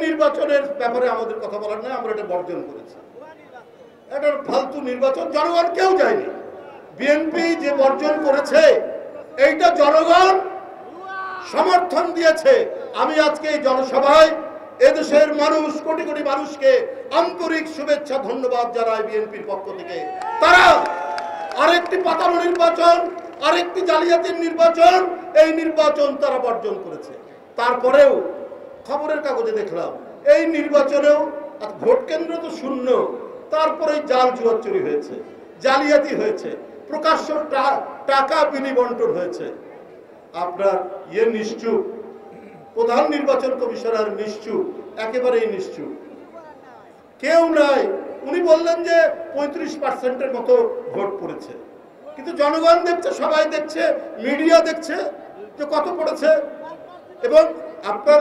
নির্বাচনের ব্যাপারে আমাদের কথা বলার নয়, আমরা এটা বর্জন করেছি। এটা ফালতু নির্বাচন, জনগণ কেউ যায়নি। বিএনপি যে বর্জন করেছে এইটা জনগণ সমর্থন দিয়েছে। আমি আজকে এই জনসভায় এদেশের মানুষ, কোটি কোটি মানুষকে আন্তরিক শুভেচ্ছা ধন্যবাদ জানাই বিএনপির পক্ষ থেকে। তারা আরেকটি পাতানো নির্বাচন, আরেকটি জালিয়াতির নির্বাচন, এই নির্বাচন তারা বর্জন করেছে। তারপরেও খবরের কাগজে দেখলাম এই নির্বাচনেও ভোট কেন্দ্র তো শূন্য, তারপরে জাল জুয়া চুরি হয়েছে, জালিয়াতি হয়েছে, প্রকাশ্য টাকা বিনিবন্টন হয়েছে। আপনার নিশ্চুপ প্রধান নির্বাচন কমিশনার নিশ্চুপ, একেবারেই নিশ্চুপ, কেউ নাই। উনি বললেন যে 35% মতো ভোট পড়েছে, কিন্তু জনগণ দেখছে, সবাই দেখছে, মিডিয়া দেখছে যে কত পড়েছে। এবং আপনার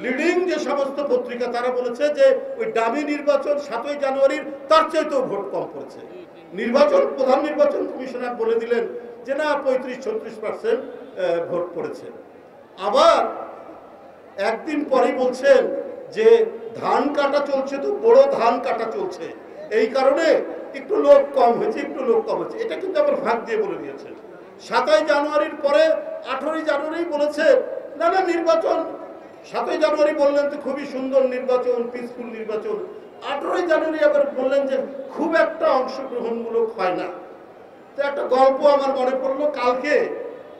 লিডিং যে সমস্ত পত্রিকা তারা বলেছে যে ওই ডামি নির্বাচন 7ই জানুয়ারির তার চাইতেও ভোট কম পড়েছে। প্রধান নির্বাচন কমিশনার বলে দিলেন যে না 35-36% ভোট পড়েছে। আবার একদিন পরেই বলছেন যে ধান কাটা চলছে, তো বড় ধান কাটা চলছে, এই কারণে একটু লোক কম হয়েছে, একটু লোক কম হয়েছে। এটা কিন্তু আবার ভাগ দিয়ে বলে দিয়েছেন। 7ই জানুয়ারির পরে 18ই জানুয়ারি বলেছে না না নির্বাচন, 7ই জানুয়ারি বললেন তো খুবই সুন্দর নির্বাচন, পিসফুল নির্বাচন। 18ই জানুয়ারি আবার বললেন যে খুব একটা অংশগ্রহণমূলক হয় না। তো একটা গল্প আমার মনে পড়লো, কালকে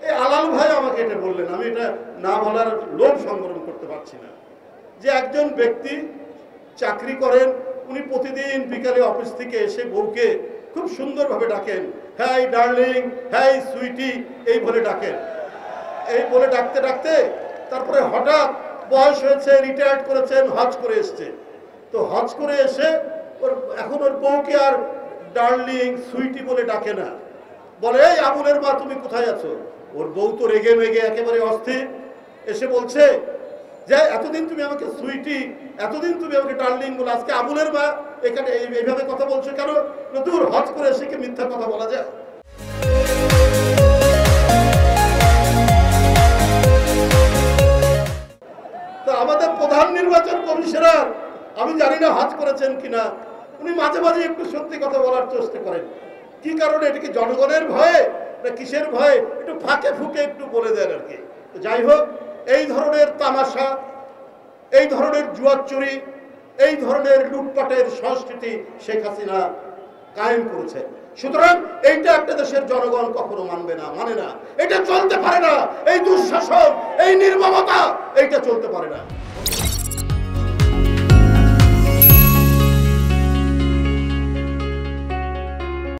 এই আলাল ভাই আমাকে এটা বললেন, আমি এটা না বলার লোভ সংবরণ করতে পারছি না, যে একজন ব্যক্তি চাকরি করেন, উনি প্রতিদিন বিকালে অফিস থেকে এসে বউকে খুব সুন্দরভাবে ডাকেন, হ্যাঁ ডার্লিং, হ্যাঁ সুইটি, এই বলে ডাকেন। এই বলে ডাকতে ডাকতে তারপরে হঠাৎ বয়স হয়েছে, রিটায়ার্ড করেছেন, হজ করে এসছে। তো হজ করে এসে এখন ওর বউকে আর ডার্লিং সুইটি বলে ডাকে না, বলে এই আবুলের মা তুমি কোথায় আছো। ওর বউ তো রেগে মেগে একেবারে অস্থির, এসে বলছে যে এতদিন তুমি আমাকে সুইটি, এতদিন তুমি আমাকে ডার্লিং বলে, আজকে আবুলের মা এখানে এইভাবে কথা বলছো কেন? দূর, হজ করে এসে কি মিথ্যা কথা বলা যায়? তো আমাদের প্রধান নির্বাচন কমিশনার, আমি জানি না হজ করেছেন কিনা, উনি মাঝে মাঝে একটু সত্যি কথা বলার চেষ্টা করেন। কি কারণে? এটা কি জনগণের ভয়ে না কিসের ভয়ে? একটু ফাঁকে ফুঁকে একটু বলে দেন আর কি। যাই হোক, এই ধরনের তামাশা, এই ধরনের জুয়া চুরি, এই ধরনের লুটপাটের সংস্কৃতি শেখ হাসিনা কায়েম করেছে। সুতরাং এইটা একটা দেশের জনগণ কখনো মানবে না, মানে না, এটা চলতে পারে না। এই দুঃশাসন, এই নির্মমতা, এইটা চলতে পারে না।